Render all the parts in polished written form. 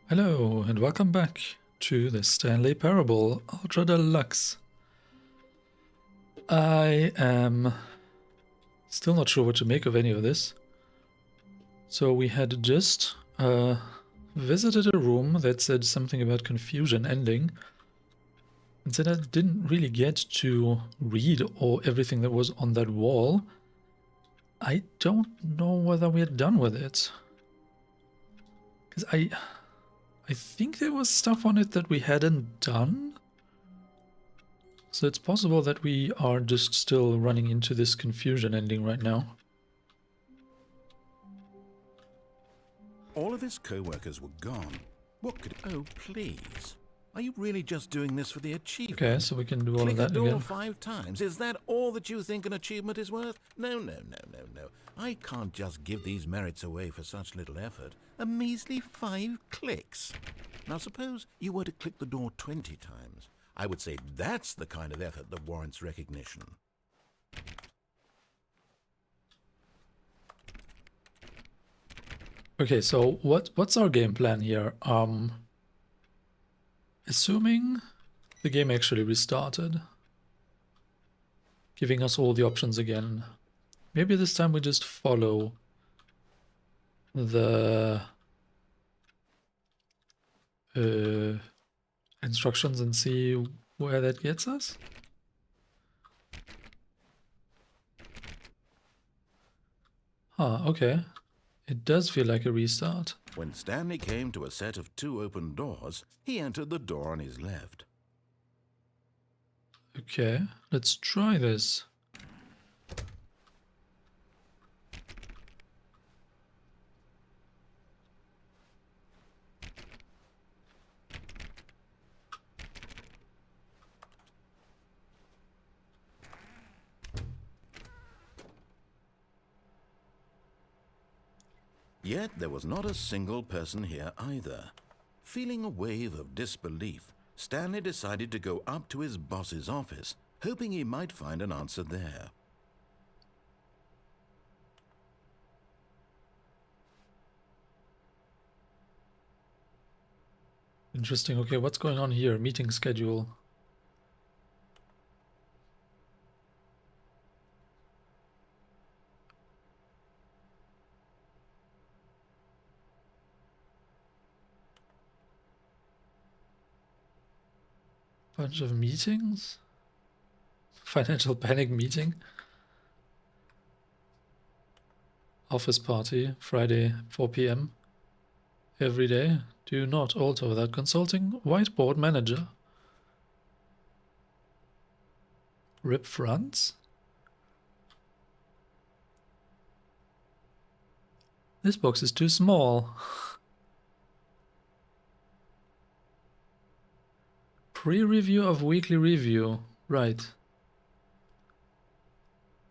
Hello and welcome back to the Stanley Parable Ultra Deluxe. I am still not sure what to make of any of this. So we had just visited a room that said something about confusion ending. And said I didn't really get to read everything that was on that wall. I don't know whether we're done with it. Because I think there was stuff on it that we hadn't done. So it's possible that we are just still running into this confusion ending right now. All of his co-workers were gone. What could... Oh, please. Are you really just doing this for the achievement? Okay, so we can do all of that Click a door again. 5 times. Is that all that you think an achievement is worth? No. I can't just give these merits away for such little effort. A measly 5 clicks. Now suppose you were to click the door 20 times. I would say that's the kind of effort that warrants recognition. Okay, so what's our game plan here? Assuming the game actually restarted, giving us all the options again. Maybe this time we just follow the instructions and see where that gets us. Okay. It does feel like a restart. When Stanley came to a set of 2 open doors, he entered the door on his left. Okay, let's try this. Yet there was not a single person here either. Feeling a wave of disbelief, Stanley decided to go up to his boss's office, hoping he might find an answer there. Interesting. Okay, what's going on here? Meeting schedule. Bunch of meetings? Financial panic meeting? Office party, Friday, 4 p.m. Every day. Do not alter without consulting whiteboard manager. Rip fronts? This box is too small. Pre-review of weekly review. Right.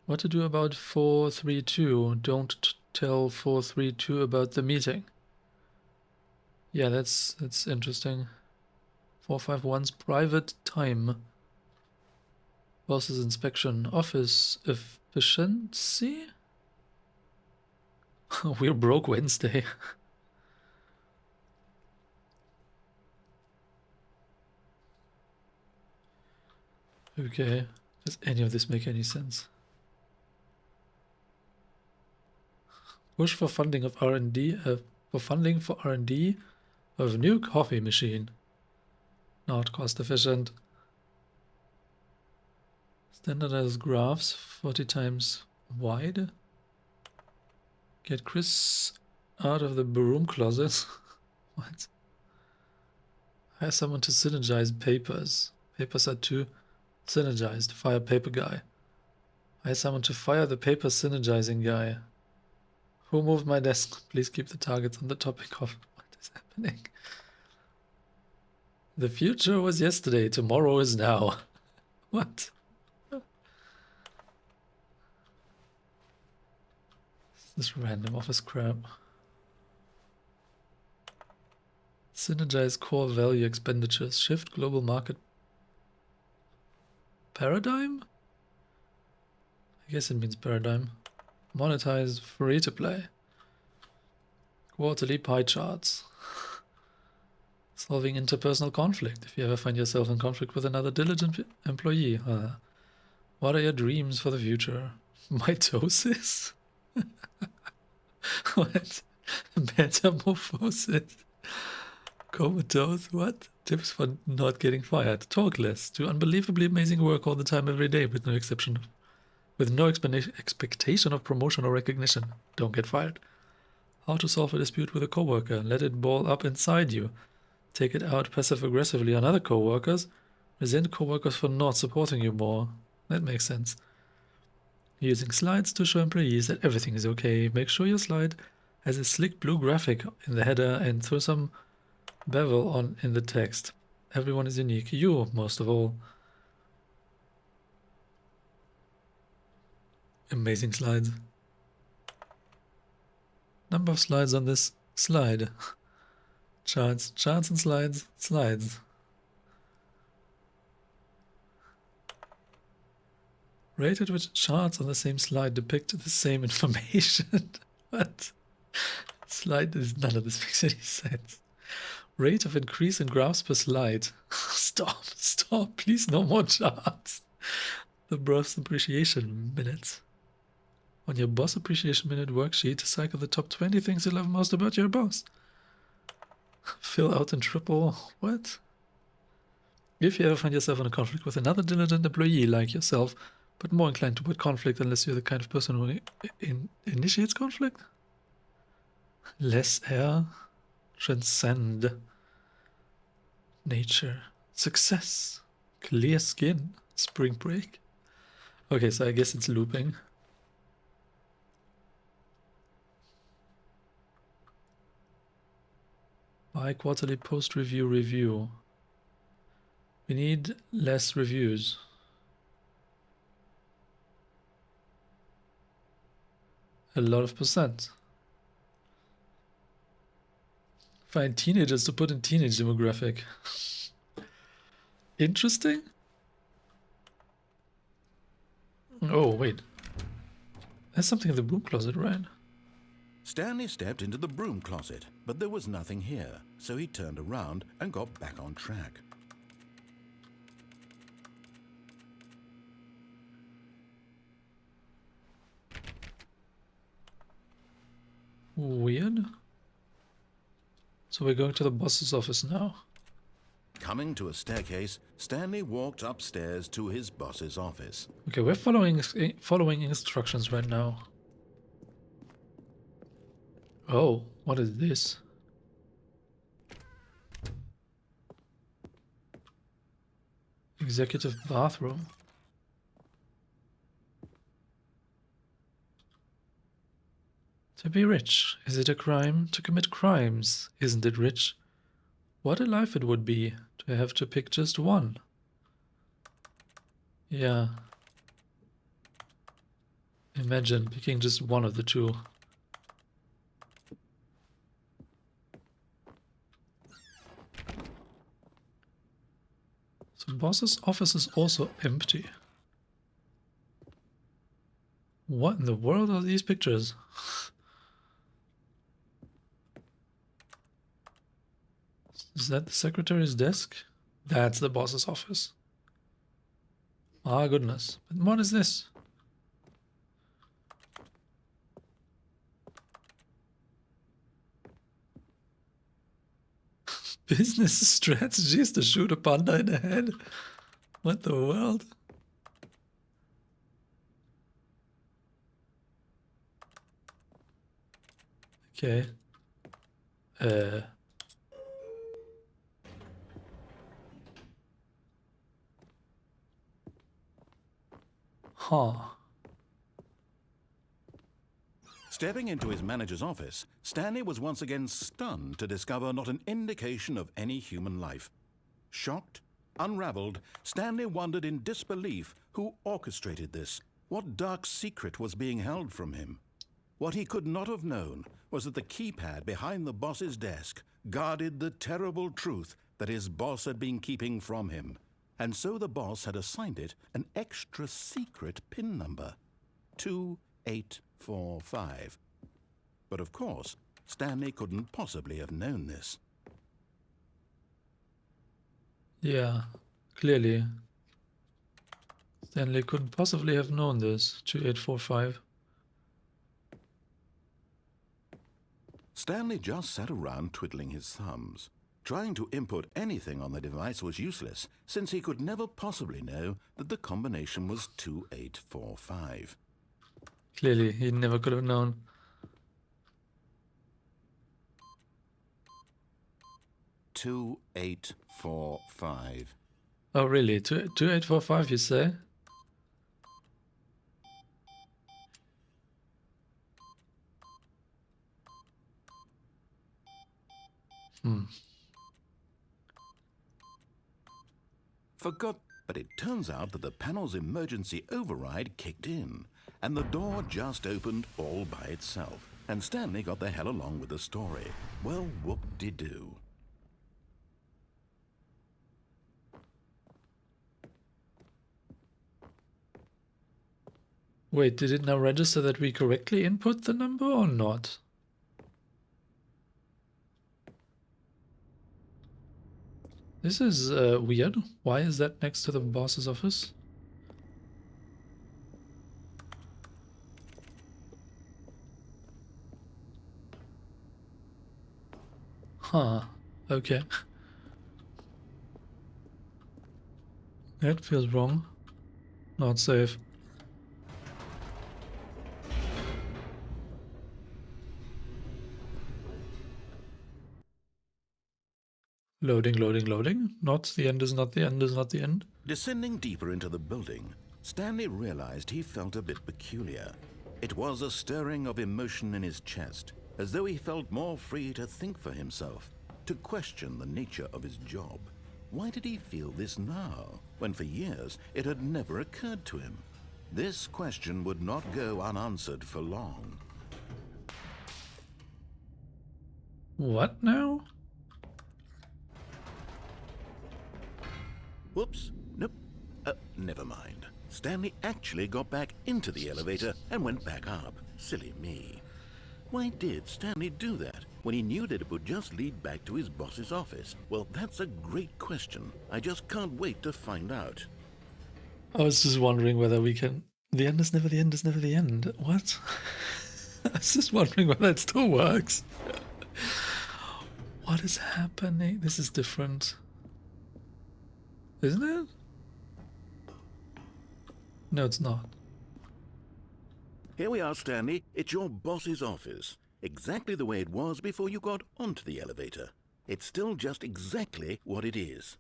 What to do about 432? Don't tell 432 about the meeting. Yeah, that's interesting. 451's private time. Boss's inspection. Office efficiency? We're broke Wednesday. Okay. Does any of this make any sense? Push for funding of R&D, for R&D of new coffee machine. Not cost efficient. Standardized graphs 40 times wide. Get Chris out of the broom closet. What? Hire someone to synergize papers. Papers are too synergized. Fire paper guy. Hire someone to fire the paper synergizing guy. Who moved my desk? Please keep the targets on the topic of what is happening. The future was yesterday, tomorrow is now. What? This random office crap. Synergize core value expenditures. Shift global market paradigm? I guess it means paradigm. Monetize free to play. Quarterly pie charts. Solving interpersonal conflict. If you ever find yourself in conflict with another diligent employee, what are your dreams for the future? Mitosis? What? Metamorphosis? Comatose? What? Tips for not getting fired. Talk less. Do unbelievably amazing work all the time, every day, with no exception. With no expectation of promotion or recognition. Don't get fired. How to solve a dispute with a coworker. Let it ball up inside you. Take it out passive-aggressively on other coworkers. Resent coworkers for not supporting you more. That makes sense. Using slides to show employees that everything is okay. Make sure your slide has a slick blue graphic in the header and throw some bevel on in the text. Everyone is unique. You, most of all. Amazing slides. Number of slides on this slide. Charts and slides, slides. Rate at which charts on the same slide depict the same information. What? Slide is none of this makes any sense. Rate of increase in graphs per slide. Stop, please, no more charts. The boss appreciation minutes. On your boss appreciation minute worksheet, cycle the top 20 things you love most about your boss. Fill out in triple. What? If you ever find yourself in a conflict with another diligent employee like yourself, but more inclined toward conflict unless you're the kind of person who initiates conflict? Less air. Transcend. Nature. Success. Clear skin. Spring break. Okay, so I guess it's looping. Bi-quarterly post-review review. We need less reviews. A lot of percent. Find teenagers to put in teenage demographic. Interesting? Oh, wait. There's something in the broom closet, right? Stanley stepped into the broom closet, but there was nothing here, so he turned around and got back on track. Weird. So we're going to the boss's office now. Coming to a staircase, Stanley walked upstairs to his boss's office. Okay, we're following instructions right now. Oh, what is this? Executive bathroom. To be rich, is it a crime? To commit crimes, isn't it rich? What a life it would be to have to pick just one. Yeah. Imagine picking just one of the two. So boss's office is also empty. What in the world are these pictures? Is that the secretary's desk? That's the boss's office. Ah, goodness. But what is this? Business strategies to shoot a panda in the head? What the world? Okay. Huh. Stepping into his manager's office, Stanley was once again stunned to discover not an indication of any human life. Shocked, unraveled, Stanley wondered in disbelief who orchestrated this. What dark secret was being held from him? What he could not have known was that the keypad behind the boss's desk guarded the terrible truth that his boss had been keeping from him. And so the boss had assigned it an extra secret PIN number, 2845. But of course, Stanley couldn't possibly have known this. Yeah, clearly. Stanley couldn't possibly have known this. 2845. Stanley just sat around twiddling his thumbs. Trying to input anything on the device was useless, since he could never possibly know that the combination was 2845. Clearly, he never could have known. 2845. Oh, really? 2845, you say? But it turns out that the panel's emergency override kicked in, and the door just opened all by itself. And Stanley got the hell along with the story. Well, whoop-de-doo. Wait, did it now register that we correctly input the number or not? This is weird. Why is that next to the boss's office? Huh. Okay. That feels wrong. Not safe. Loading, loading, loading. Not the end is not the end is not the end. Descending deeper into the building, Stanley realized he felt a bit peculiar. It was a stirring of emotion in his chest, as though he felt more free to think for himself, to question the nature of his job. Why did he feel this now, when for years it had never occurred to him? This question would not go unanswered for long. What now? Whoops, nope, never mind. Stanley actually got back into the elevator and went back up. Silly me. Why did Stanley do that when he knew that it would just lead back to his boss's office? Well, that's a great question. I just can't wait to find out. I was just wondering whether we can... The end is never the end is never the end. What? I was just wondering whether it still works. What is happening? This is different. Isn't it? No, it's not. Here we are, Stanley. It's your boss's office. Exactly the way it was before you got onto the elevator. It's still just exactly what it is.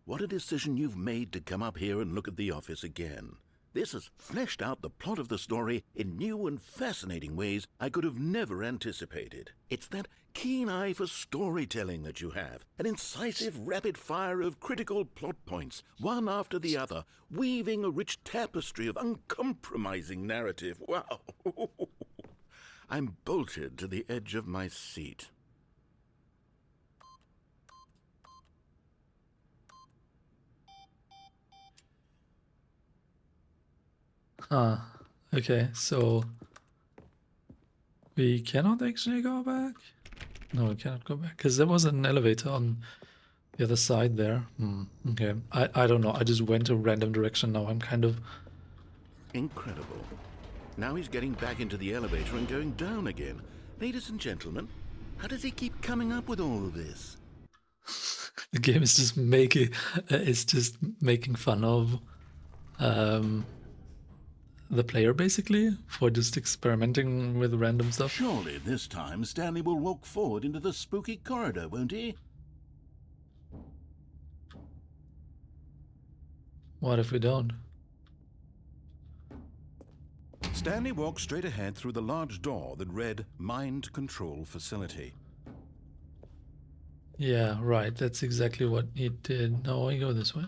What a decision you've made to come up here and look at the office again. This has fleshed out the plot of the story in new and fascinating ways I could have never anticipated. It's that keen eye for storytelling that you have, an incisive rapid fire of critical plot points, one after the other, weaving a rich tapestry of uncompromising narrative. Wow! I'm bolted to the edge of my seat. Ah, okay, so we cannot actually go back? No, we cannot go back, because there was an elevator on the other side there. Okay, I don't know, I just went a random direction now, I'm kind of... Incredible. Now he's getting back into the elevator and going down again. Ladies and gentlemen, how does he keep coming up with all of this? The game is just making fun of the player, basically, for just experimenting with random stuff. Surely this time Stanley will walk forward into the spooky corridor, won't he? What if we don't? Stanley walked straight ahead through the large door that read Mind Control Facility. Yeah, right, that's exactly what he did. No, we go this way.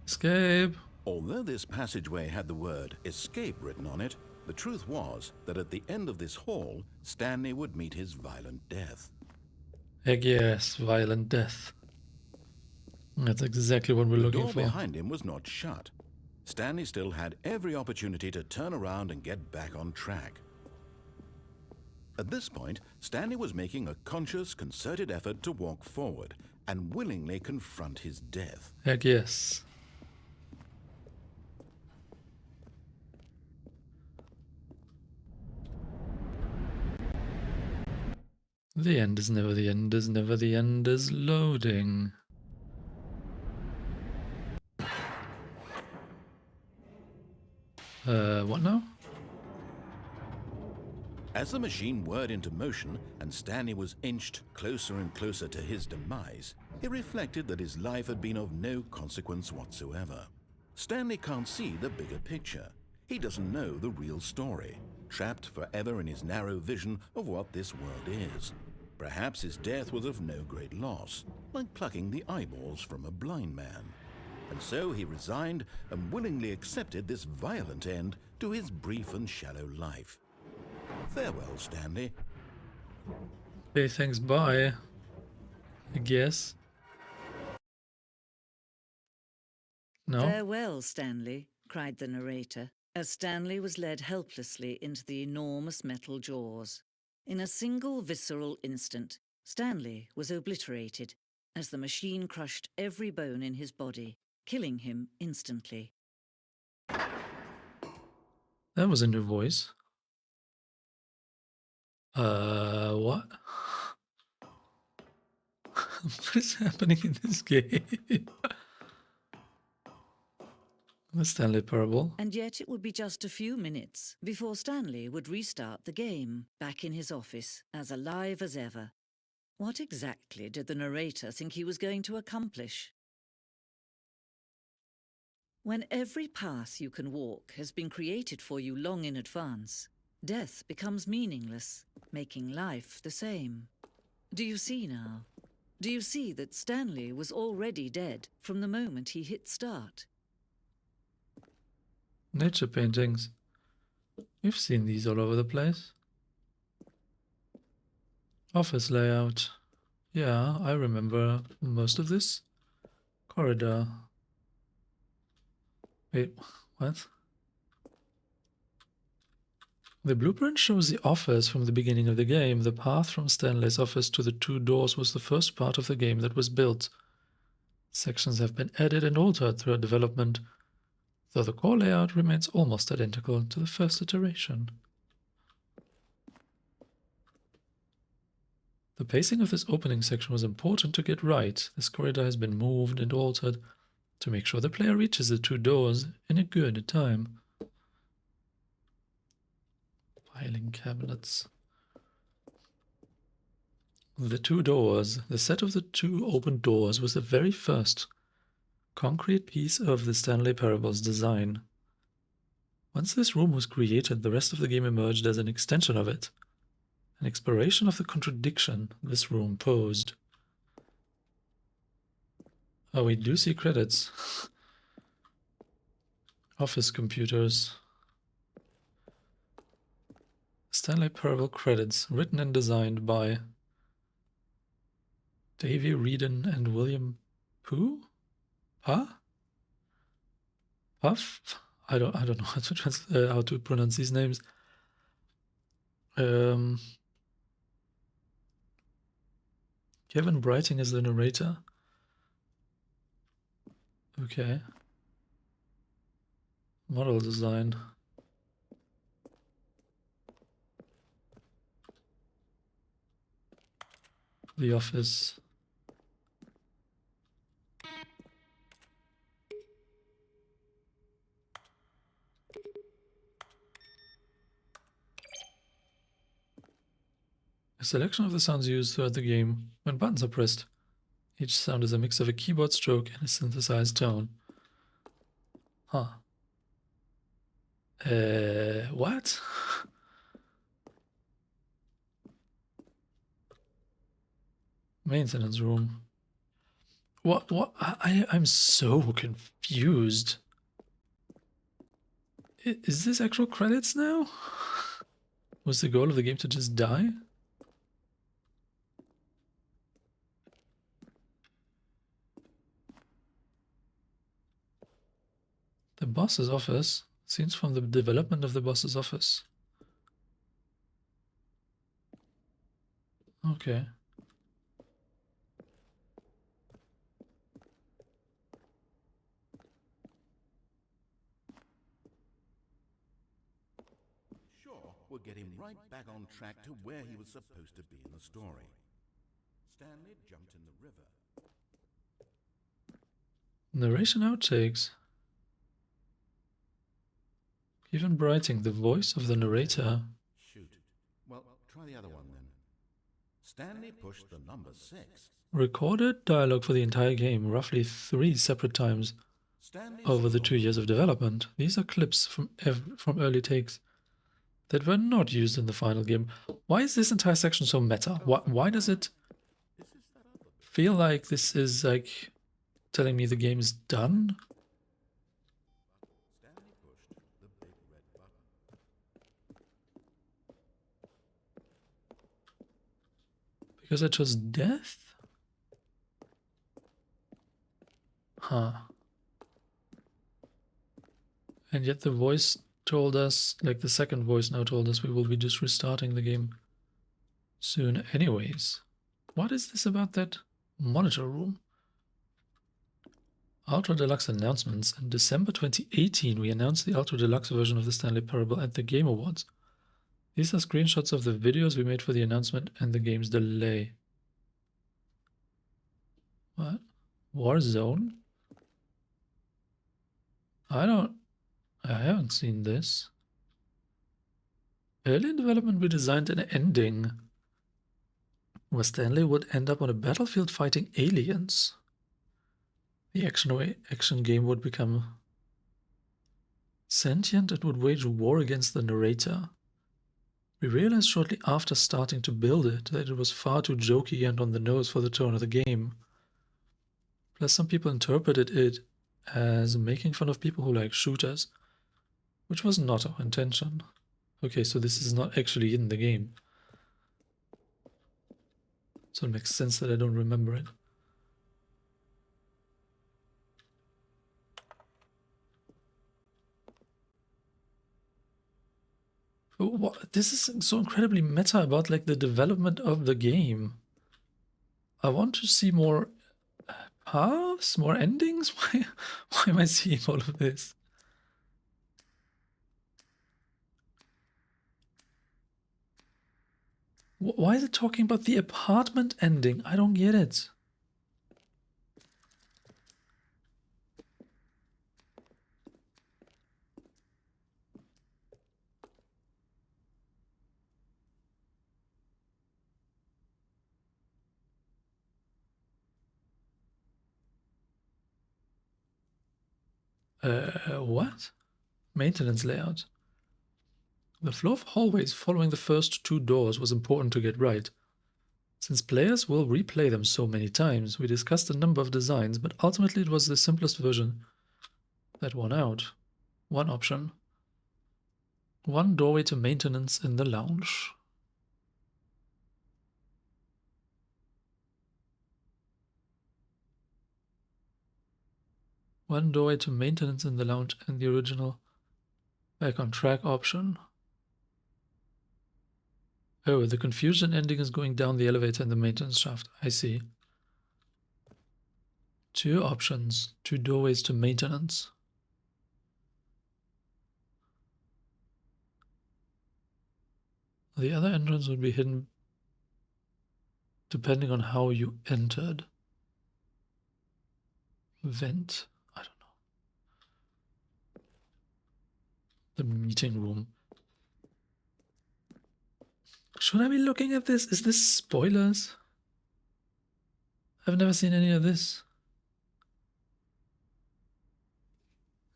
Escape! Although this passageway had the word escape written on it, the truth was that at the end of this hall, Stanley would meet his violent death. Heck yes, violent death. That's exactly what we're looking for. The door behind him was not shut. Stanley still had every opportunity to turn around and get back on track. At this point, Stanley was making a conscious, concerted effort to walk forward, and willingly confront his death. Heck yes. The end is never the end is never the end is loading. What now? As the machine whirred into motion and Stanley was inched closer and closer to his demise, he reflected that his life had been of no consequence whatsoever. Stanley can't see the bigger picture. He doesn't know the real story, trapped forever in his narrow vision of what this world is. Perhaps his death was of no great loss, like plucking the eyeballs from a blind man. And so he resigned and willingly accepted this violent end to his brief and shallow life. Farewell, Stanley. Okay, thanks, bye. I guess. No? "Farewell, Stanley," cried the narrator, as Stanley was led helplessly into the enormous metal jaws. In a single visceral instant, Stanley was obliterated as the machine crushed every bone in his body, killing him instantly. That was a new voice. What? What is happening in this game? The Stanley Parable. And yet it would be just a few minutes before Stanley would restart the game, back in his office, as alive as ever. What exactly did the narrator think he was going to accomplish? When every path you can walk has been created for you long in advance, death becomes meaningless, making life the same. Do you see now? Do you see that Stanley was already dead from the moment he hit start? Nature paintings. You've seen these all over the place. Office layout. Yeah, I remember most of this. Corridor. Wait, what? The blueprint shows the office from the beginning of the game. The path from Stanley's office to the two doors was the first part of the game that was built. Sections have been added and altered throughout development, though the core layout remains almost identical to the first iteration. The pacing of this opening section was important to get right. This corridor has been moved and altered to make sure the player reaches the two doors in a good time. Filing cabinets. The two doors. The set of the two open doors was the very first concrete piece of the Stanley Parable's design. Once this room was created, the rest of the game emerged as an extension of it, an exploration of the contradiction this room posed. Oh, we do see credits. Office computers. Stanley Parable credits, written and designed by Davey Reedon and William Pooh? Huh? Puff? I don't know how to pronounce these names. Kevin Brighting is the narrator. Okay. Model design. The Office. A selection of the sounds used throughout the game when buttons are pressed. Each sound is a mix of a keyboard stroke and a synthesized tone. Huh. What? Maintenance room. What? I'm so confused. Is this actual credits now? Was the goal of the game to just die? The boss's office. Scenes from the development of the boss's office. Okay. get him right back on track to where he was supposed to be in the story. Stanley jumped in the river. Narration outtakes. Even writing the voice of the narrator. Shoot. Well, try the other one then. Stanley pushed the number 6. Recorded dialogue for the entire game, roughly 3 separate times over the 2 years of development. These are clips from early takes that were not used in the final game. Why is this entire section so meta? Why does it feel like this is like telling me the game is done? Stanley pushed the big red button. Because I chose death? Huh. And yet the voice told us, like the second voice now told us, we will be just restarting the game soon anyways. What is this about that monitor room? Ultra Deluxe announcements. In December 2018, we announced the Ultra Deluxe version of the Stanley Parable at the Game Awards. These are screenshots of the videos we made for the announcement and the game's delay. What? Warzone? I haven't seen this. Early in development, we designed an ending where Stanley would end up on a battlefield fighting aliens. The action game would become sentient and would wage war against the narrator. We realized shortly after starting to build it that it was far too jokey and on the nose for the tone of the game. Plus, some people interpreted it as making fun of people who like shooters, which was not our intention. Okay, so this is not actually in the game. So it makes sense that I don't remember it. What? This is so incredibly meta about like the development of the game. I want to see more paths, more endings. Why am I seeing all of this? Why is it talking about the apartment ending? I don't get it. What? Maintenance layout. The flow of hallways following the first 2 doors was important to get right. Since players will replay them so many times, we discussed a number of designs, but ultimately it was the simplest version that won out. One option. 1 doorway to maintenance in the lounge. One doorway to maintenance in the lounge and the original back on track option. Oh, the confusion ending is going down the elevator in the maintenance shaft. I see. 2 options, 2 doorways to maintenance. The other entrance would be hidden depending on how you entered. Vent? I don't know. The meeting room. Should I be looking at this? Is this spoilers? I've never seen any of this.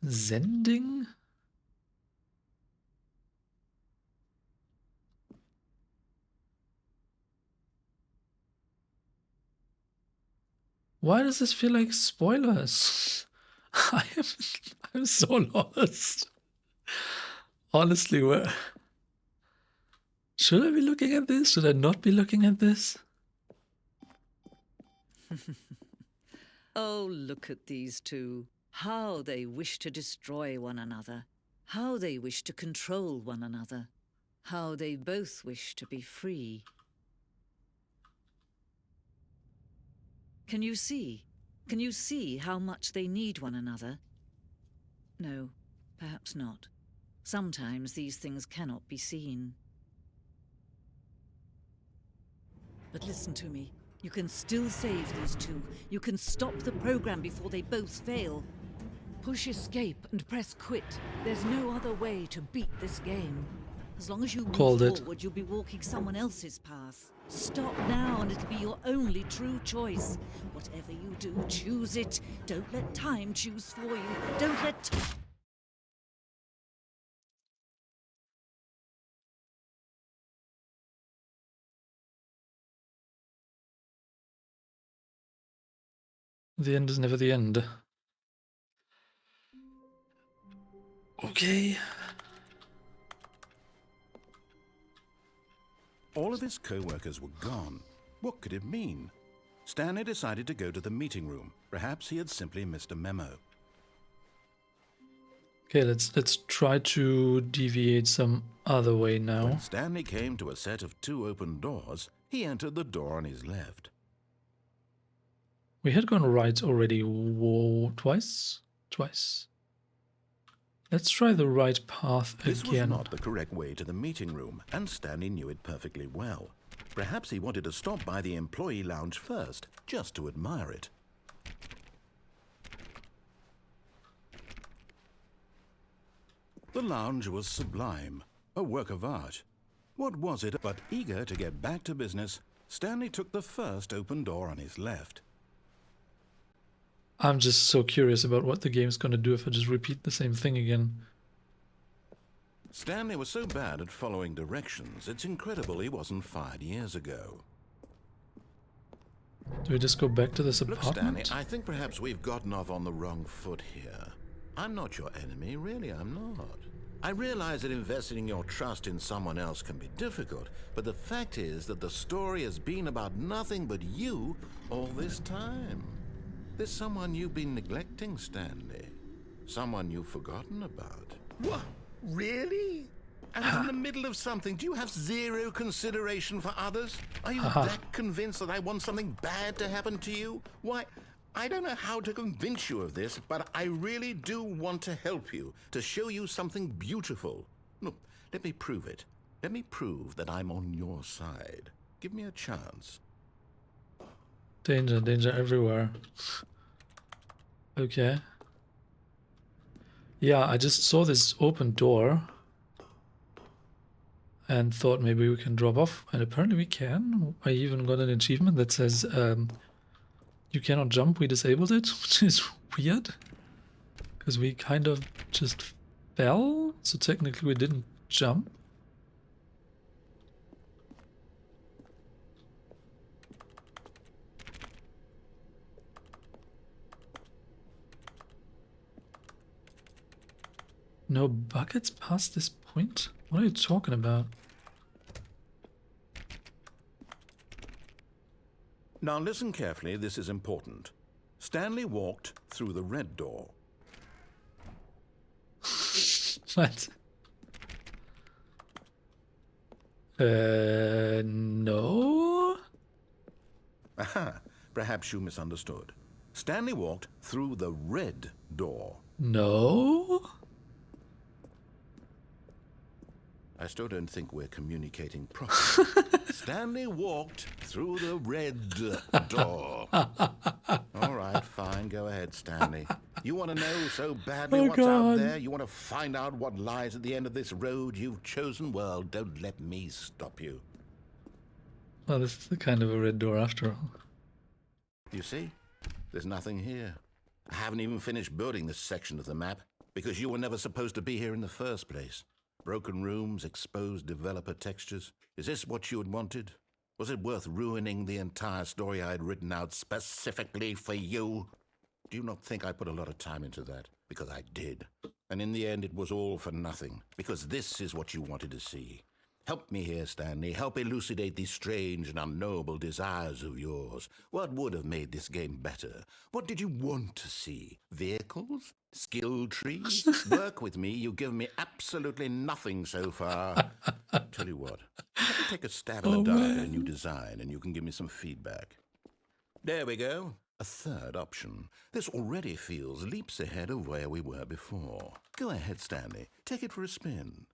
Zending? Why does this feel like spoilers? I'm so lost. Honestly, where should I be looking at this? Should I not be looking at this? Oh, look at these two. How they wish to destroy one another. How they wish to control one another. How they both wish to be free. Can you see? Can you see how much they need one another? No, perhaps not. Sometimes these things cannot be seen. But listen to me. You can still save these two. You can stop the program before they both fail. Push escape and press quit. There's no other way to beat this game. As long as you move Called it. forward, you'll be walking someone else's path. Stop now and it'll be your only true choice. Whatever you do, choose it. Don't let time choose for you. Don't let... The end is never the end. Okay. All of his co-workers were gone. What could it mean? Stanley decided to go to the meeting room. Perhaps he had simply missed a memo. Okay, let's try to deviate some other way now. When Stanley came to a set of 2 open doors, he entered the door on his left. We had gone right already. Whoa, twice? Twice. Let's try the right path This was again. not the correct way to the meeting room, and Stanley knew it perfectly well. Perhaps he wanted to stop by the employee lounge first, just to admire it. The lounge was sublime, a work of art. What was it? But eager to get back to business, Stanley took the first open door on his left. I'm just so curious about what the game's gonna do if I just repeat the same thing again. Stanley was so bad at following directions, it's incredible he wasn't fired years ago. Do we just go back to this Look, apartment? Stanley, I think perhaps we've gotten off on the wrong foot here. I'm not your enemy, really, I'm not. I realize that investing your trust in someone else can be difficult, but the fact is that the story has been about nothing but you all this time. There's someone you've been neglecting, Stanley. Someone you've forgotten about. What? Really? I was in the middle of something. Do you have zero consideration for others? Are you that convinced that I want something bad to happen to you? Why, I don't know how to convince you of this, but I really do want to help you, to show you something beautiful. Look, let me prove it. Let me prove that I'm on your side. Give me a chance. Danger, danger everywhere. Okay. Yeah, I just saw this open door and thought maybe we can drop off, and apparently we can. I even got an achievement that says you cannot jump, we disabled it, which is weird because we kind of just fell, so technically we didn't jump. No buckets past this point? What are you talking about? Now listen carefully, this is important. Stanley walked through the red door. What? No? Aha, perhaps you misunderstood. Stanley walked through the red door. No? I still don't think we're communicating properly. Stanley walked through the red door. All right, fine. Go ahead, Stanley. You want to know so badly what's out there? You want to find out what lies at the end of this road you've chosen? Well, don't let me stop you. Well, this is the kind of a red door after all. You see? There's nothing here. I haven't even finished building this section of the map because you were never supposed to be here in the first place. Broken rooms, exposed developer textures. Is this what you had wanted? Was it worth ruining the entire story I had written out specifically for you? Do you not think I put a lot of time into that? Because I did. And in the end, it was all for nothing. Because this is what you wanted to see. Help me here, Stanley. Help elucidate these strange and unknowable desires of yours. What would have made this game better? What did you want to see? Vehicles? Skill trees? Work with me. You've given me absolutely nothing so far. Tell you what, let me take a stab in the dark at a new design and you can give me some feedback. There we go. A third option. This already feels leaps ahead of where we were before. Go ahead, Stanley. Take it for a spin.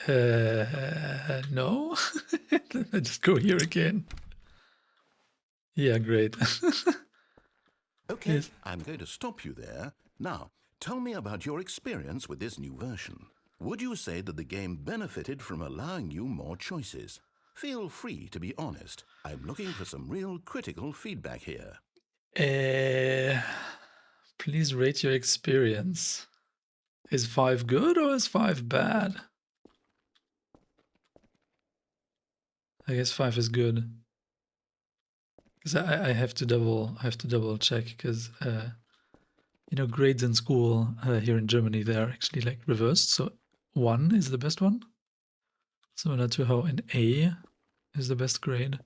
No. Let me just go here again. Yeah, great. Okay, Yes. I'm going to stop you there. Now, tell me about your experience with this new version. Would you say that the game benefited from allowing you more choices? Feel free to be honest. I'm looking for some real critical feedback here. Please rate your experience. Is 5 good or is 5 bad? I guess 5 is good. Because I have to double check because you know, grades in school here in Germany, they are actually like reversed. So 1 is the best one, similar to how an A is the best grade.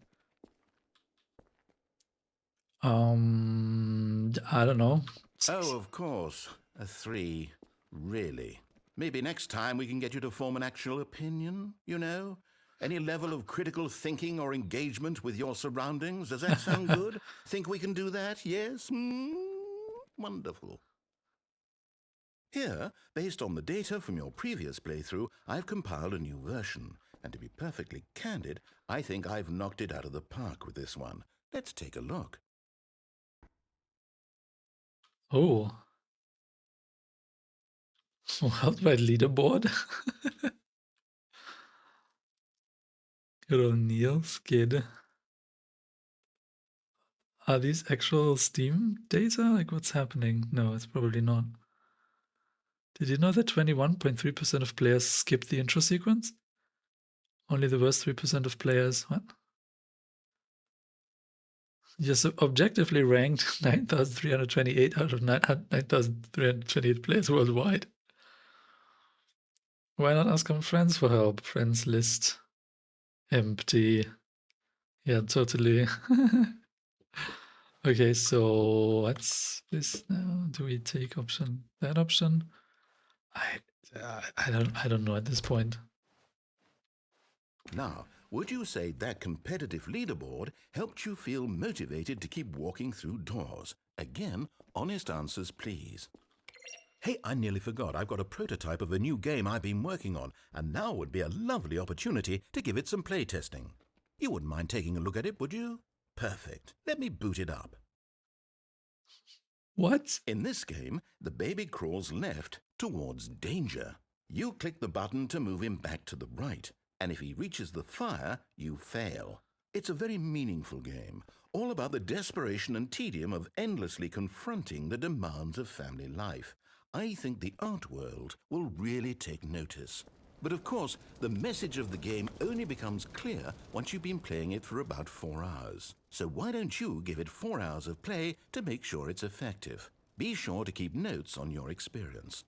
I don't know. 6. Oh, of course. A 3. Really? Maybe next time we can get you to form an actual opinion, you know? Any level of critical thinking or engagement with your surroundings? Does that sound good? Think we can do that? Yes? Wonderful. Here, based on the data from your previous playthrough, I've compiled a new version. And to be perfectly candid, I think I've knocked it out of the park with this one. Let's take a look. Oh. Worldwide leaderboard. Good old Niels kid. Are these actual Steam data? Like what's happening? No, it's probably not. Did you know that 21.3% of players skipped the intro sequence? Only the worst 3% of players. What? Yes, objectively ranked 9,328 out of 9,328 players worldwide. Why not ask some friends for help? Friends list empty. Yeah, totally. Okay, so what's this now? Do we take option that option? I don't know at this point. Now, would you say that competitive leaderboard helped you feel motivated to keep walking through doors? Again, honest answers, please. Hey, I nearly forgot. I've got a prototype of a new game I've been working on, and now would be a lovely opportunity to give it some playtesting. You wouldn't mind taking a look at it, would you? Perfect. Let me boot it up. What? In this game, the baby crawls left towards danger. You click the button to move him back to the right, and if he reaches the fire, you fail. It's a very meaningful game, all about the desperation and tedium of endlessly confronting the demands of family life. I think the art world will really take notice. But of course, the message of the game only becomes clear once you've been playing it for about 4 hours. So why don't you give it 4 hours of play to make sure it's effective? Be sure to keep notes on your experience.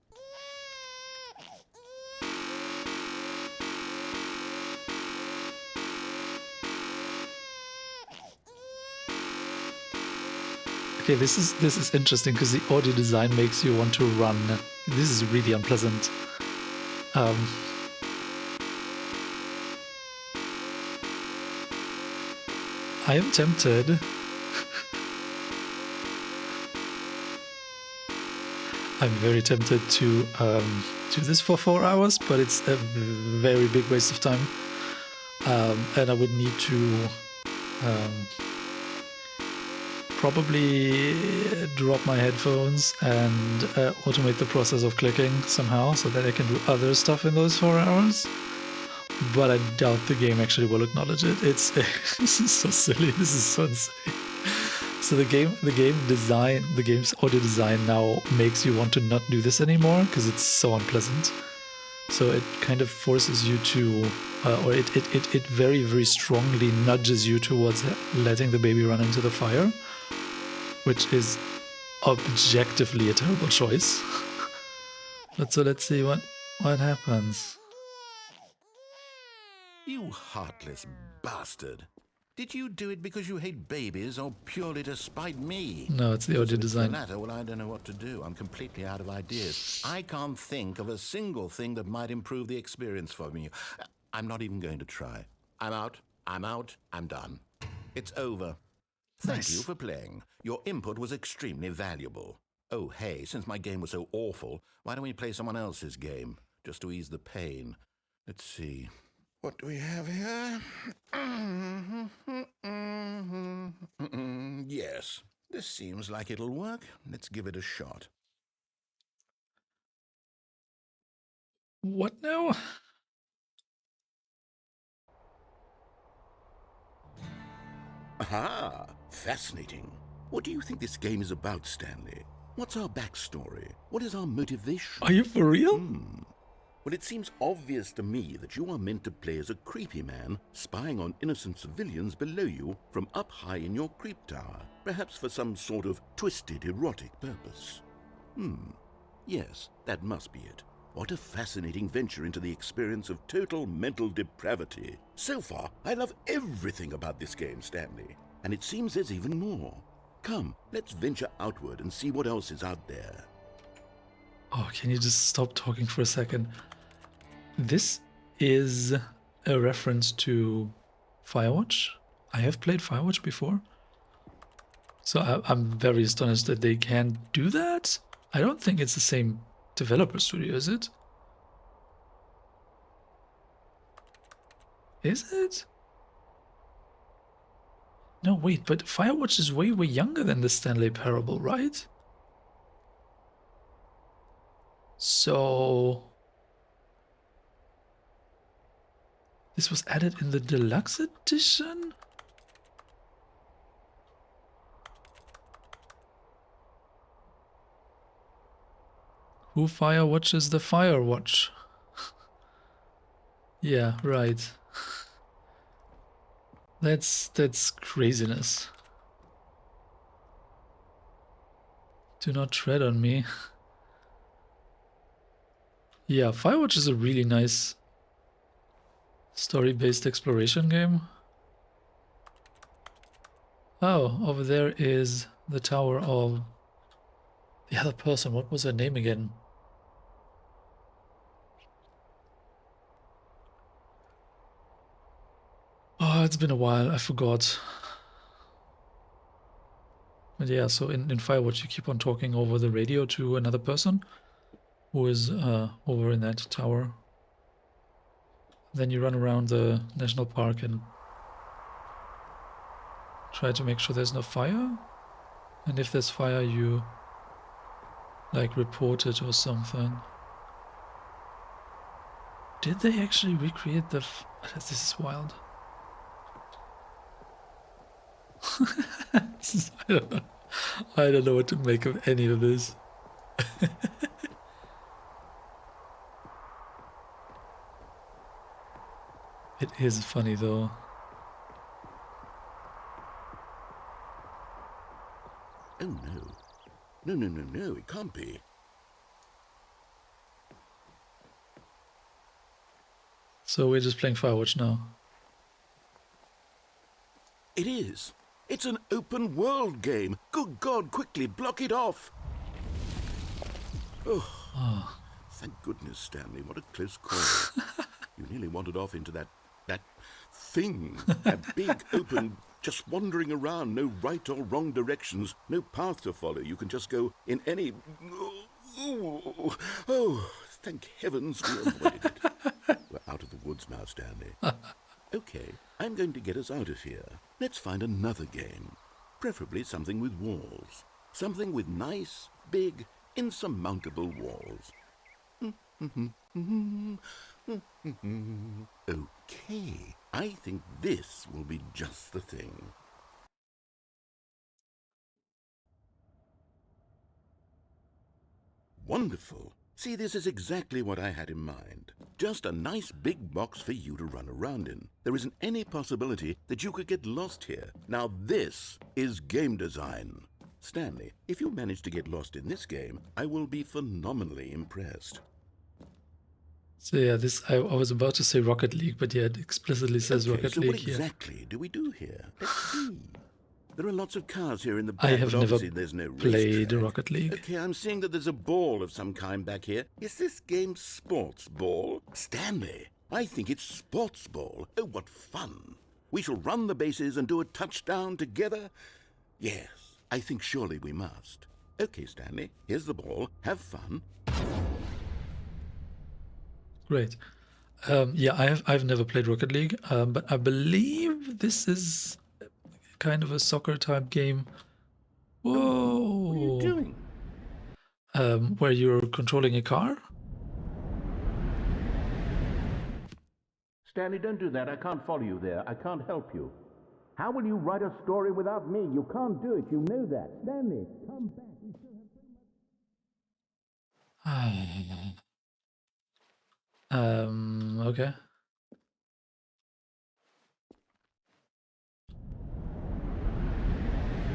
Okay, this is interesting because the audio design makes you want to run. This is really unpleasant. I am tempted. I'm very tempted to do this for 4 hours, but it's a very big waste of time. And I would need to probably drop my headphones and automate the process of clicking somehow so that I can do other stuff in those 4 hours. But I doubt the game actually will acknowledge it. It's this is so silly. This is so insane. So the game's audio design now makes you want to not do this anymore because it's so unpleasant. So it kind of forces you to, or it very, very strongly nudges you towards letting the baby run into the fire, which is objectively a terrible choice. But so let's see what happens. You heartless bastard. Did you do it because you hate babies or purely to spite me? No, it's the Because audio if it's design. the latter, well, I don't know what to do. I'm completely out of ideas. I can't think of a single thing that might improve the experience for me. I'm not even going to try. I'm out. I'm done. It's over. Thank you Nice. for playing. Your input was extremely valuable. Oh, hey, since my game was so awful, why don't we play someone else's game? Just to ease the pain. Let's see. What do we have here? Yes, this seems like it'll work. Let's give it a shot. What now? Aha! Fascinating. What do you think this game is about, Stanley? What's our backstory? What is our motivation? Are you for real? Well, it seems obvious to me that you are meant to play as a creepy man spying on innocent civilians below you from up high in your creep tower, perhaps for some sort of twisted erotic purpose. Yes, that must be it. What a fascinating venture into the experience of total mental depravity. So far, I love everything about this game, Stanley, and it seems there's even more. Come, let's venture outward and see what else is out there. Oh, can you just stop talking for a second? This is a reference to Firewatch. I have played Firewatch before. So I'm very astonished that they can do that. I don't think it's the same developer studio, is it? Is it? No, wait, but Firewatch is way, way younger than the Stanley Parable, right? So... this was added in the deluxe edition? Who firewatches the Firewatch? Yeah, right. That's craziness. Do not tread on me. Yeah, Firewatch is a really nice story-based exploration game. Oh, over there is the tower of the other person. What was her name again? Oh, it's been a while. I forgot. But yeah, so in Firewatch you keep on talking over the radio to another person who is over in that tower. Then you run around the national park and try to make sure there's no fire. And if there's fire, you like report it or something. Did they actually recreate the... this is wild. I don't know what to make of any of this. It is funny though. Oh no. No, it can't be. So we're just playing Firewatch now. It is. It's an open world game. Good God, quickly block it off. Oh. Thank goodness, Stanley. What a close call. You nearly wandered off into that thing. That big open, just wandering around. No right or wrong directions. No path to follow. You can just go in any... Oh, thank heavens we avoided it. We're out of the woods now, Stanley. Okay, I'm going to get us out of here. Let's find another game. Preferably something with walls. Something with nice, big, insurmountable walls. Okay, I think this will be just the thing. Wonderful. See, this is exactly what I had in mind. Just a nice big box for you to run around in. There isn't any possibility that you could get lost here. Now this is game design. Stanley, if you manage to get lost in this game, I will be phenomenally impressed. So yeah, this I was about to say Rocket League, but yeah, it explicitly says Okay, Rocket so League what here. exactly do we do here? Let's see. There are lots of cars here in the I back, have but never obviously there's no played racetrack. Rocket League. Okay, I'm seeing that there's a ball of some kind back here. Is this game sports ball? Stanley, I think it's sports ball. Oh, what fun. We shall run the bases and do a touchdown together? Yes, I think surely we must. Okay, Stanley, here's the ball. Have fun. Great. Yeah, I've never played Rocket League, but I believe this is kind of a soccer type game. Whoa! What are you doing? Where you're controlling a car? Stanley, don't do that. I can't follow you there. I can't help you. How will you write a story without me? You can't do it. You know that. Stanley, come back. We still have... Okay.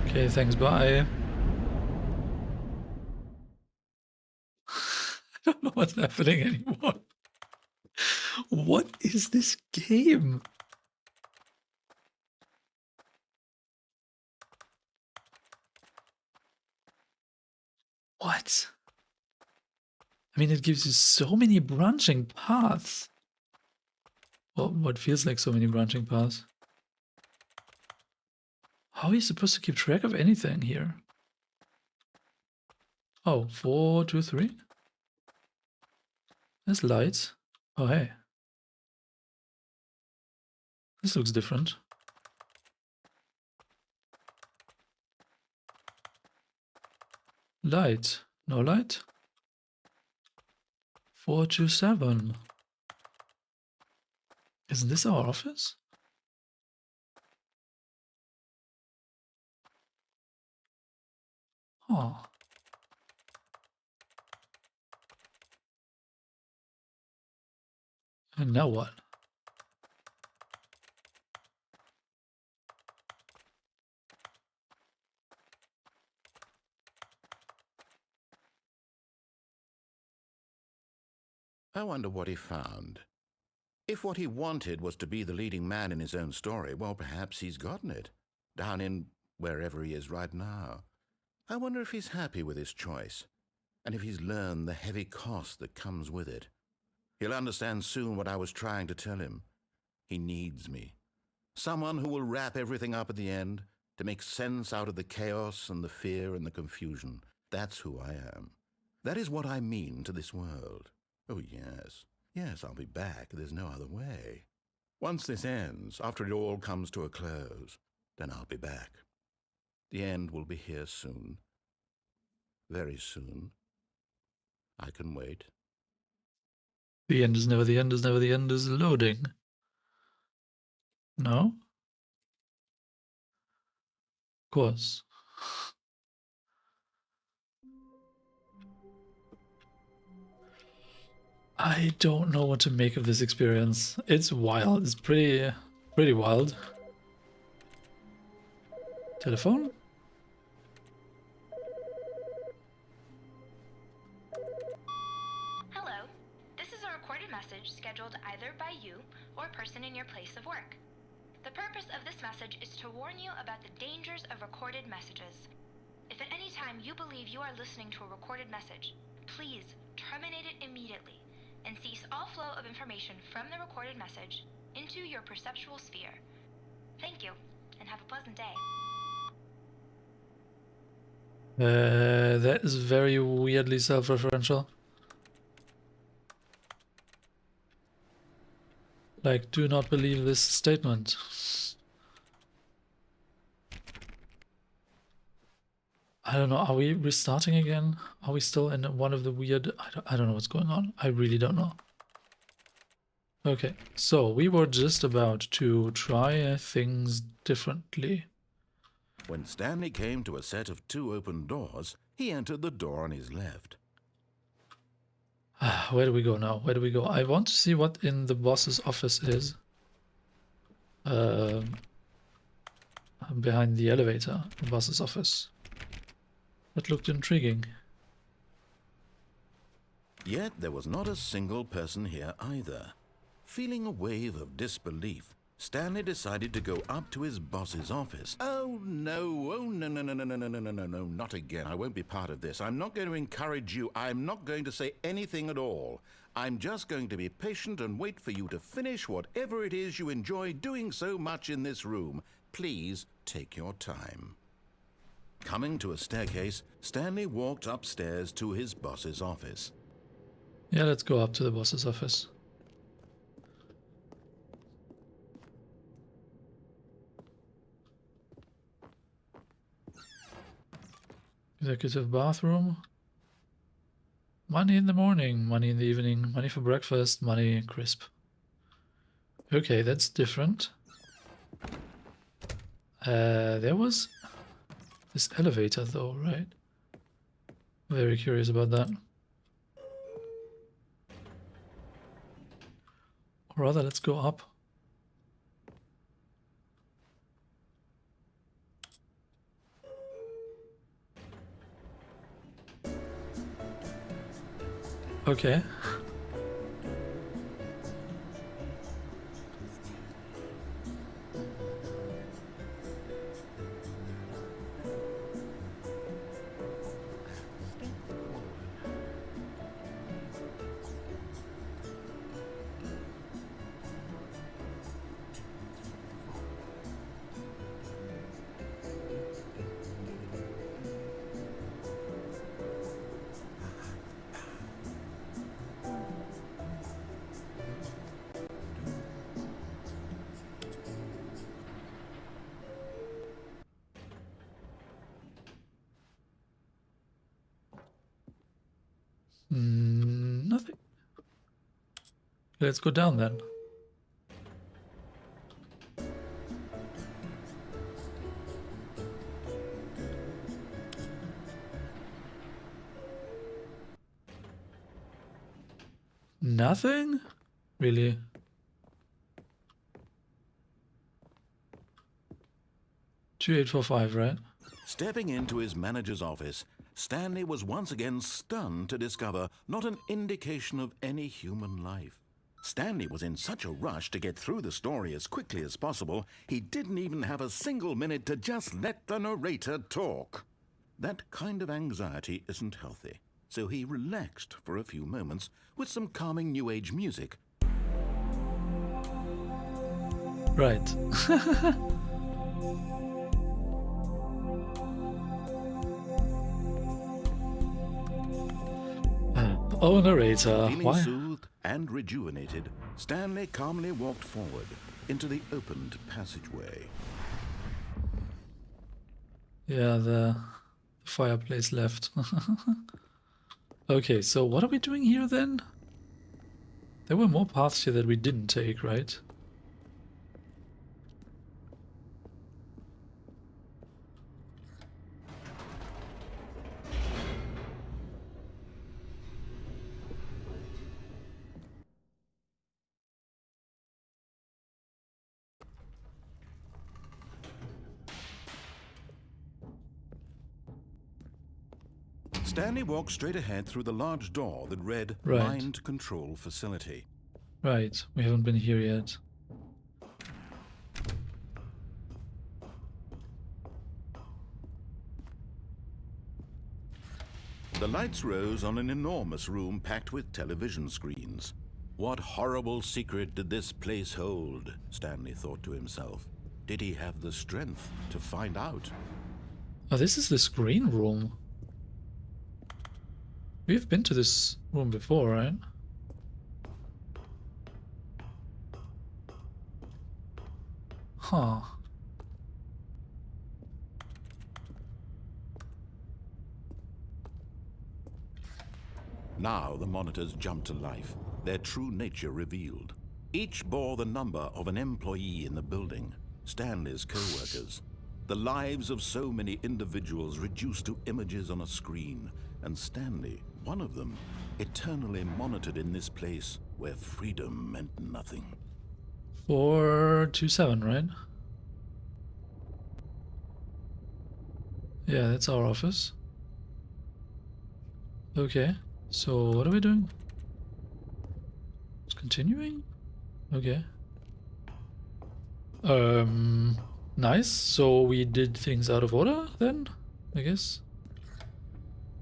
Okay, thanks, bye. I don't know what's happening anymore. What is this game? What? I mean, it gives you so many branching paths. Well, what feels like so many branching paths. How are you supposed to keep track of anything here? Oh, 4, 2, 3. There's lights. Oh, hey. This looks different. Light. No light. 427. Isn't this our office? Oh. And now what? I wonder what he found. If what he wanted was to be the leading man in his own story, well, perhaps he's gotten it. Down in wherever he is right now. I wonder if he's happy with his choice, and if he's learned the heavy cost that comes with it. He'll understand soon what I was trying to tell him. He needs me. Someone who will wrap everything up at the end, to make sense out of the chaos and the fear and the confusion. That's who I am. That is what I mean to this world. Oh, yes. Yes, I'll be back. There's no other way. Once this ends, after it all comes to a close, then I'll be back. The end will be here soon. Very soon. I can wait. The end is never the end is never the end is loading. No? Of course. I don't know what to make of this experience. It's wild. It's pretty wild. Telephone? Hello. This is a recorded message scheduled either by you or a person in your place of work. The purpose of this message is to warn you about the dangers of recorded messages. If at any time you believe you are listening to a recorded message, please terminate it immediately and cease all flow of information from the recorded message into your perceptual sphere. Thank you, and have a pleasant day. That is very weirdly self-referential. Like, do not believe this statement. I don't know, are we restarting again? Are we still in one of the weird... I don't know what's going on. I really don't know. Okay, so we were just about to try things differently. When Stanley came to a set of 2 open doors, he entered the door on his left. Where do we go now? Where do we go? I want to see what in the boss's office is. Behind the elevator, the boss's office. That looked intriguing. Yet there was not a single person here either. Feeling a wave of disbelief, Stanley decided to go up to his boss's office. Oh no, no, not again. I won't be part of this. I'm not going to encourage you. I'm not going to say anything at all. I'm just going to be patient and wait for you to finish whatever it is you enjoy doing so much in this room. Please take your time. Coming to a staircase, Stanley walked upstairs to his boss's office. Yeah, let's go up to the boss's office. Executive bathroom. Money in the morning, money in the evening, money for breakfast, money crisp. Okay, that's different. There was this elevator though, right? Very curious about that. Or rather, let's go up. Okay. Nothing. Let's go down then. Nothing? Really? $2845, right? Stepping into his manager's office, Stanley was once again stunned to discover not an indication of any human life. Stanley was in such a rush to get through the story as quickly as possible, he didn't even have a single minute to just let the narrator talk. That kind of anxiety isn't healthy, so he relaxed for a few moments with some calming New Age music. Right. Oh, narrator. Feeling Why? soothed and rejuvenated, Stanley calmly walked forward into the opened passageway. Yeah, the fireplace left. Okay, so what are we doing here then? There were more paths here that we didn't take, right? Stanley walked straight ahead through the large door that read Right. Mind Control Facility. Right, we haven't been here yet. The lights rose on an enormous room packed with television screens. What horrible secret did this place hold? Stanley thought to himself. Did he have the strength to find out? Oh, this is the screen room. We've been to this room before, right? Huh. Now the monitors jumped to life, their true nature revealed. Each bore the number of an employee in the building, Stanley's co-workers. The lives of so many individuals reduced to images on a screen, and Stanley, one of them, eternally monitored in this place where freedom meant nothing. 427, right? Yeah, that's our office. Okay, so what are we doing? It's continuing? Okay. Nice. So we did things out of order then, I guess?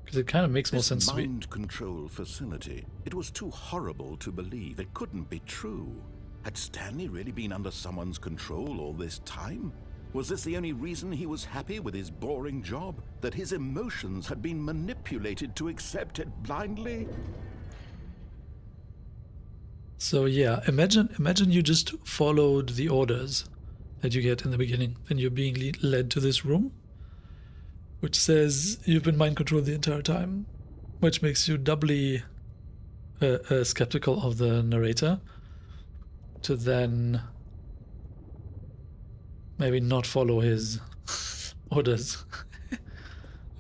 Because it kind of makes more This sense to me. mind control facility, it was too horrible to believe. It couldn't be true. Had Stanley really been under someone's control all this time? Was this the only reason he was happy with his boring job? That his emotions had been manipulated to accept it blindly? So yeah, imagine you just followed the orders that you get in the beginning, and you're being led to this room. which says you've been mind controlled the entire time, which makes you doubly skeptical of the narrator to then maybe not follow his orders.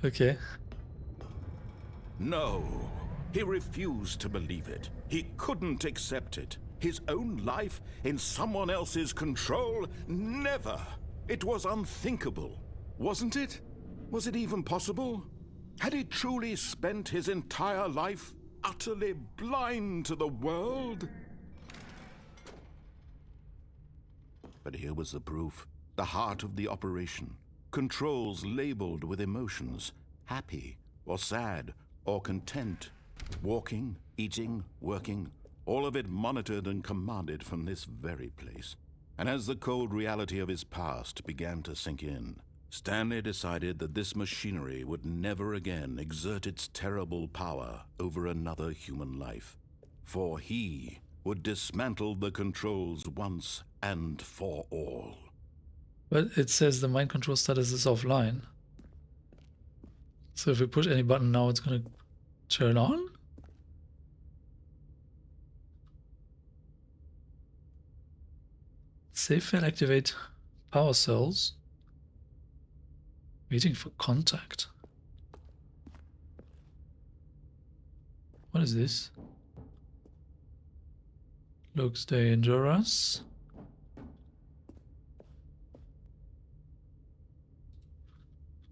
Okay. No, he refused to believe it. He couldn't accept it. His own life in someone else's control? Never! It was unthinkable, wasn't it? Was it even possible? Had he truly spent his entire life utterly blind to the world? But here was the proof. The heart of the operation. Controls labeled with emotions. Happy, or sad, or content. Walking, eating, working. All of it monitored and commanded from this very place. And as the cold reality of his past began to sink in, Stanley decided that this machinery would never again exert its terrible power over another human life. For he would dismantle the controls once and for all. But it says the mind control status is offline. So if we push any button now, it's gonna turn on? Save file activate power cells. Waiting for contact. What is this? Looks dangerous.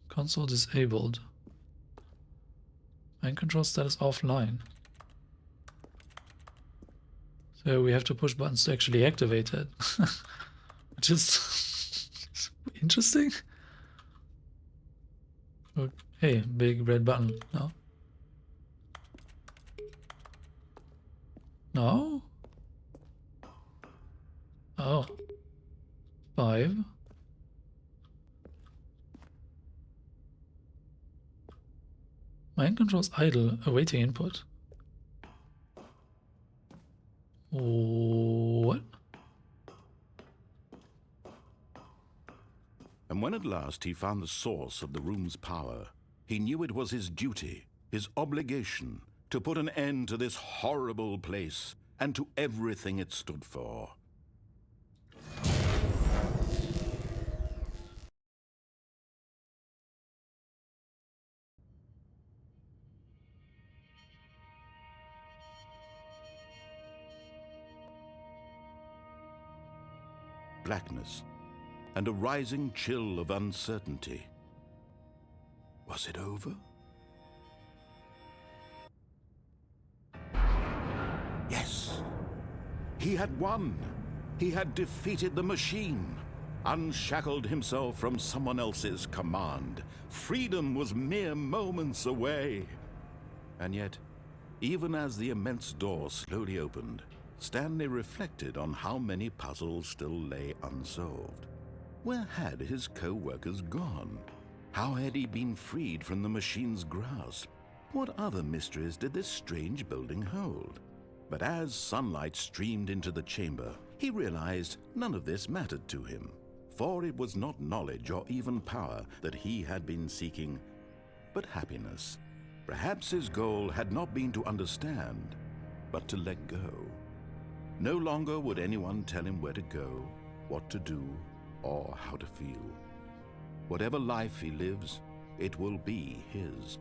Console disabled. Mind control status offline. So we have to push buttons to actually activate it. Which is interesting. Oh, hey, big red button. No? No? Oh. 5. Mind controls idle, awaiting input. What? And when at last he found the source of the room's power, he knew it was his duty, his obligation, to put an end to this horrible place and to everything it stood for. Blackness and a rising chill of uncertainty. Was it over? Yes. He had won. He had defeated the machine, unshackled himself from someone else's command. Freedom was mere moments away. And yet, even as the immense door slowly opened, Stanley reflected on how many puzzles still lay unsolved. Where had his co-workers gone? How had he been freed from the machine's grasp? What other mysteries did this strange building hold? But as sunlight streamed into the chamber, he realized none of this mattered to him, for it was not knowledge or even power that he had been seeking, but happiness. Perhaps his goal had not been to understand, but to let go. No longer would anyone tell him where to go, what to do, or how to feel. Whatever life he lives, it will be his.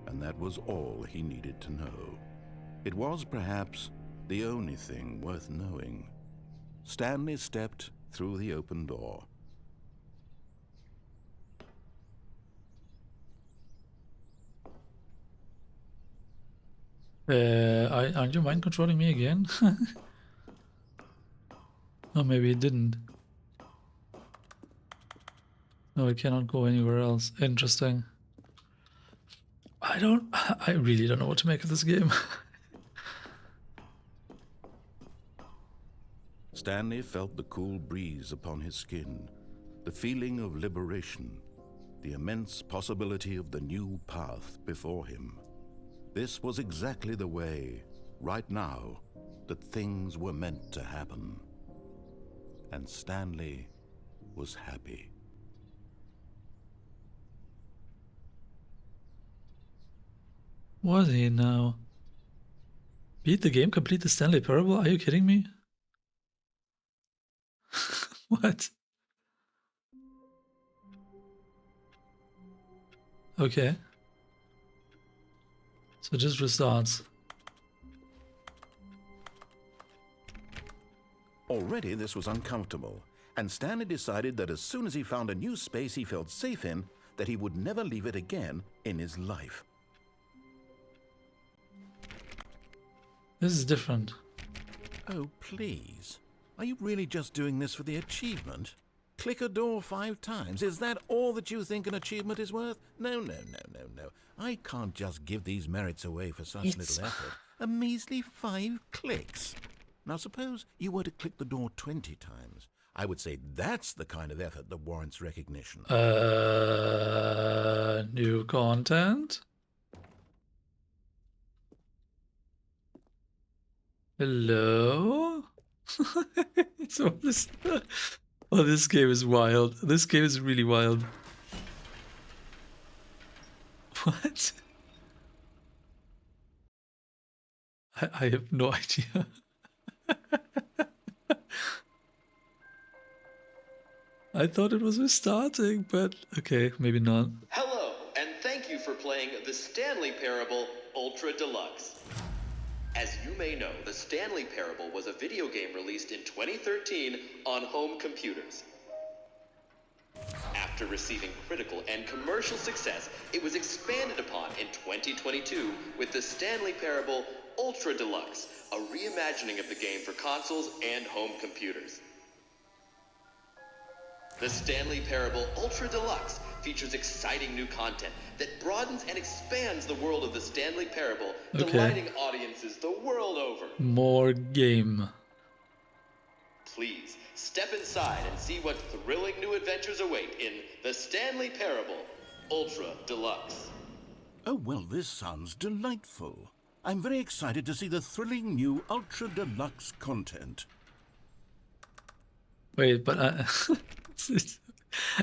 And that was all he needed to know. It was perhaps the only thing worth knowing. Stanley stepped through the open door. Aren't you mind controlling me again? Oh, maybe it didn't. No, it cannot go anywhere else. Interesting. I really don't know what to make of this game. Stanley felt the cool breeze upon his skin, the feeling of liberation, the immense possibility of the new path before him. This was exactly the way, right now, that things were meant to happen. And Stanley was happy. Was he now? Beat the game, complete the Stanley Parable? Are you kidding me? What? Okay. So just restarts. Already this was uncomfortable, and Stanley decided that as soon as he found a new space he felt safe in, that he would never leave it again in his life. This is different. Oh, please. Are you really just doing this for the achievement? Click a door 5 times. Is that all that you think an achievement is worth? No, no, no, no, no. I can't just give these merits away for such little effort. A measly 5 clicks. Now suppose you were to click the door 20 times. I would say that's the kind of effort that warrants recognition. New content? Hello? So this... Oh, this game is wild. This game is really wild. What? I have no idea. I thought it was restarting, but okay, maybe not. Hello, and thank you for playing the Stanley Parable Ultra Deluxe. As you may know, the Stanley Parable was a video game released in 2013 on home computers. After receiving critical and commercial success, it was expanded upon in 2022 with the Stanley Parable Ultra Deluxe, a reimagining of the game for consoles and home computers. The Stanley Parable Ultra Deluxe features exciting new content that broadens and expands the world of the Stanley Parable, delighting audiences the world over. More game. Please, step inside and see what thrilling new adventures await in the Stanley Parable Ultra Deluxe. Oh, well, this sounds delightful. I'm very excited to see the thrilling new Ultra Deluxe content. Wait, but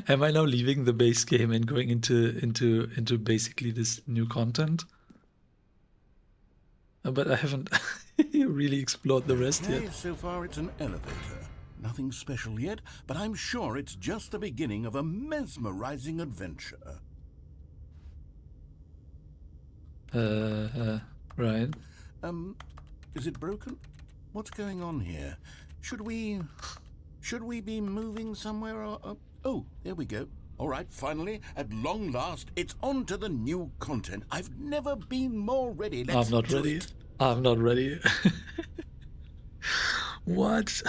am I now leaving the base game and going into basically this new content? But I haven't really explored the rest Okay, yet. so far it's an elevator. Nothing special yet, but I'm sure it's just the beginning of a mesmerizing adventure. Right. Is it broken? What's going on here? Should we be moving somewhere or... Oh, there we go. All right, finally, at long last, it's on to the new content. I've never been more ready. Let's I'm not do ready. it. I'm not ready. What?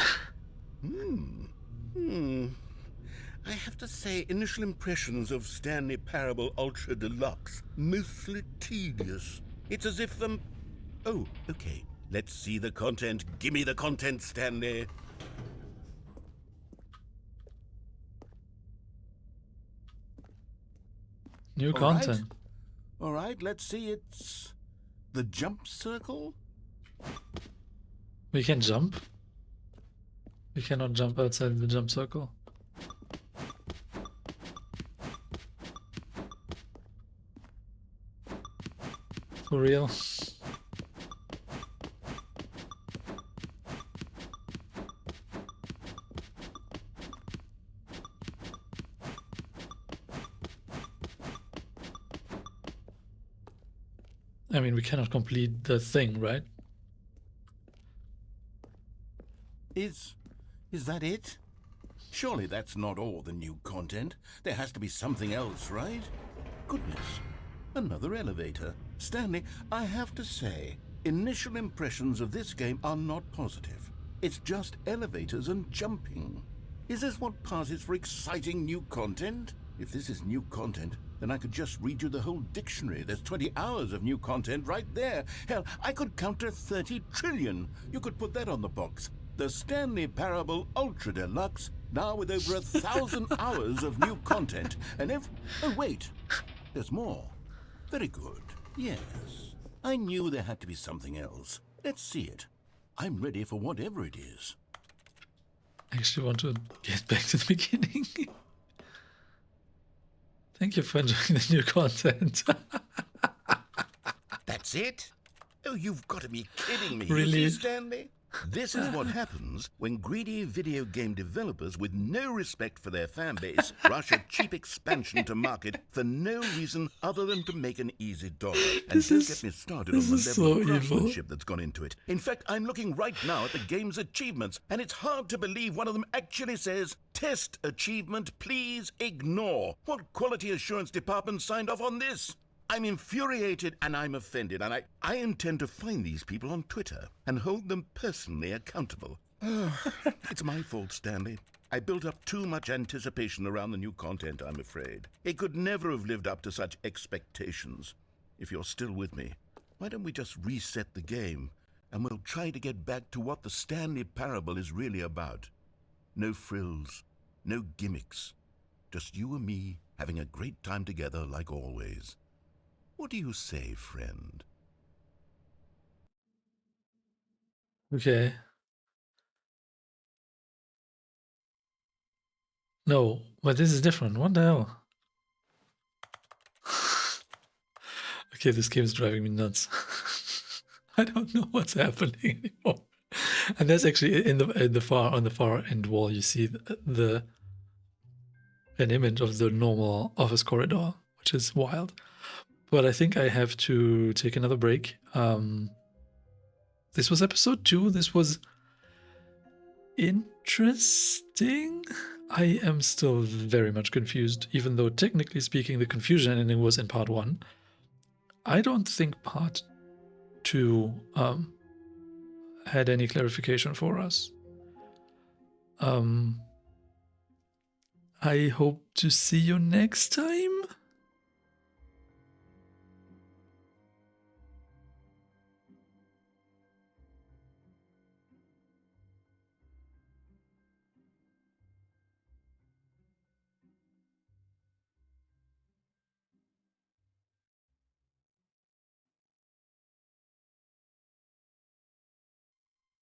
I have to say, initial impressions of Stanley Parable Ultra Deluxe, mostly tedious. It's as if Oh, okay. Let's see the content. Gimme the content, Stanley. New All content. All right, let's see. It's the jump circle. We can jump. We cannot jump outside the jump circle. For real? I mean, we cannot complete the thing, right? Is that it? Surely that's not all the new content. There has to be something else, right? Goodness, another elevator. Stanley, I have to say, initial impressions of this game are not positive. It's just elevators and jumping. Is this what passes for exciting new content? If this is new content, then I could just read you the whole dictionary. There's 20 hours of new content right there. Hell, I could count to 30 trillion. You could put that on the box. The Stanley Parable Ultra Deluxe, now with over 1,000 hours of new content. And oh, wait, there's more. Very good. Yes, I knew there had to be something else. Let's see it. I'm ready for whatever it is. I actually want to get back to the beginning. Thank you for enjoying the new content. That That's it? Oh, you've got to be kidding me. Really? You see, Stanley? This is what happens when greedy video game developers with no respect for their fan base rush a cheap expansion to market for no reason other than to make an easy dollar. And don't get me started on the level of craftsmanship that's gone into it. In fact, I'm looking right now at the game's achievements, and it's hard to believe one of them actually says, "Test achievement, please ignore." What quality assurance department signed off on this? I'm infuriated and I'm offended, and I intend to find these people on Twitter and hold them personally accountable. It's my fault, Stanley. I built up too much anticipation around the new content, I'm afraid. It could never have lived up to such expectations. If you're still with me, why don't we just reset the game and we'll try to get back to what the Stanley Parable is really about. No frills, no gimmicks. Just you and me having a great time together like always. What do you say, friend? Okay. No, but this is different. What the hell? Okay, this game is driving me nuts. I don't know what's happening anymore. And that's actually on the far end wall. You see an image of the normal office corridor, which is wild. But I think I have to take another break. This was episode 2. This was interesting. I am still very much confused, even though technically speaking the confusion ending was in part 1. I don't think part 2 had any clarification for us. I hope to see you next time.